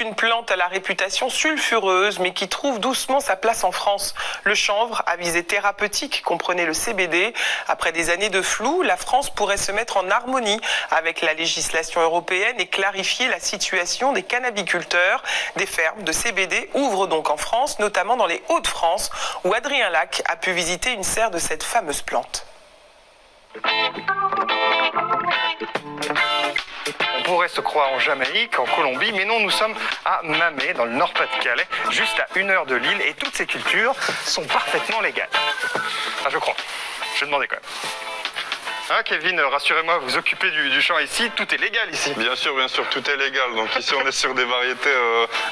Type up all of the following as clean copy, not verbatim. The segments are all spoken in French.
C'est une plante à la réputation sulfureuse, mais qui trouve doucement sa place en France. Le chanvre, à visée thérapeutique, comprenait le CBD. Après des années de flou, la France pourrait se mettre en harmonie avec la législation européenne et clarifier la situation des cannabiculteurs. Des fermes de CBD ouvrent donc en France, notamment dans les Hauts-de-France, où Adrien Lac a pu visiter une serre de cette fameuse plante. On pourrait se croire en Jamaïque, en Colombie, mais non, nous sommes à Mamet, dans le Nord-Pas-de-Calais, juste à 1 heure de Lille, et toutes ces cultures sont parfaitement légales. Enfin, je crois. Je demandais quand même. Hein, Kevin, rassurez-moi, vous occupez du champ ici, tout est légal ici. Bien sûr, tout est légal. Donc ici, on est sur des variétés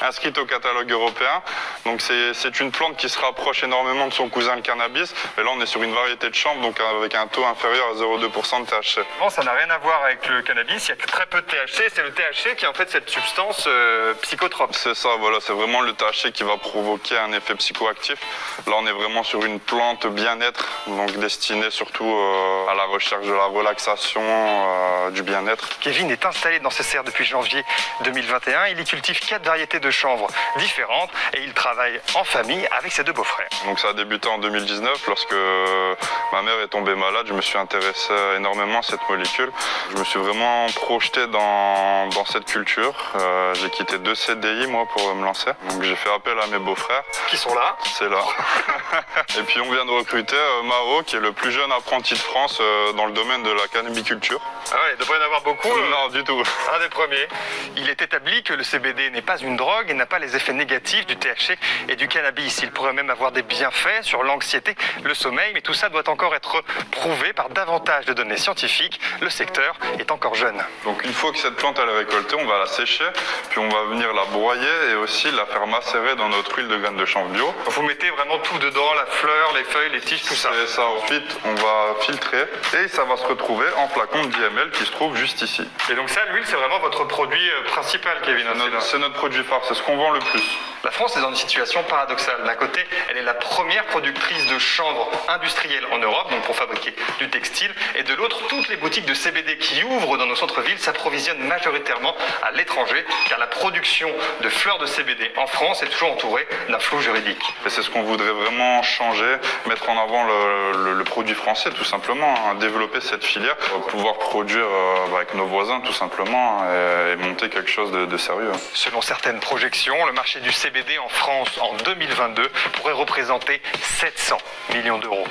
inscrites au catalogue européen. Donc c'est une plante qui se rapproche énormément de son cousin le cannabis. Et là, on est sur une variété de chanvre, donc avec un taux inférieur à 0,2% de THC. Bon, ça n'a rien à voir avec le cannabis, il y a très peu de THC. C'est le THC qui est en fait cette substance psychotrope. C'est ça, voilà, c'est vraiment le THC qui va provoquer un effet psychoactif. Là, on est vraiment sur une plante bien-être, donc destinée surtout à la recherche de la relaxation, du bien-être. Kevin est installé dans ces serres depuis janvier 2021. Il y cultive 4 variétés de chanvre différentes et il travaille en famille avec ses 2 beaux-frères. Donc ça a débuté en 2019 lorsque ma mère est tombée malade. Je me suis intéressé énormément à cette molécule. Je me suis vraiment projeté dans cette culture. J'ai quitté 2 CDI moi pour me lancer. Donc j'ai fait appel à mes beaux-frères. Qui sont là? C'est là. Et puis on vient de recruter Mao, qui est le plus jeune apprenti de France dans le domaine de la cannabiculture. Ah ouais, il devrait y en avoir beaucoup. Non, du tout. Un des premiers. Il est établi que le CBD n'est pas une drogue et n'a pas les effets négatifs du THC et du cannabis. Il pourrait même avoir des bienfaits sur l'anxiété, le sommeil, mais tout ça doit encore être prouvé par davantage de données scientifiques. Le secteur est encore jeune. Donc une fois que cette plante elle est récoltée, on va la sécher, puis on va venir la broyer et aussi la faire macérer dans notre huile de graines de chanvre bio. Vous mettez vraiment tout dedans, la fleur, les feuilles, les tiges, tout ça. C'est ça. Ensuite, on va filtrer et ça va se retrouver en flacon de 10 ml qui se trouve juste ici. Et donc ça, l'huile, c'est vraiment votre produit principal, Kevin. C'est notre produit phare, c'est ce qu'on vend le plus. La France est dans une situation paradoxale. D'un côté, elle est la première productrice de chanvre industrielle en Europe, donc pour fabriquer du textile. Et de l'autre, toutes les boutiques de CBD qui ouvrent dans nos centres-villes s'approvisionnent majoritairement à l'étranger, car la production de fleurs de CBD en France est toujours entourée d'un flou juridique. Et c'est ce qu'on voudrait vraiment changer, mettre en avant le produit français tout simplement, hein, développer cette filière, pour pouvoir produire avec nos voisins tout simplement et monter quelque chose de sérieux. Selon certaines projections, le marché du CBD en France en 2022 pourrait représenter 700 millions d'euros.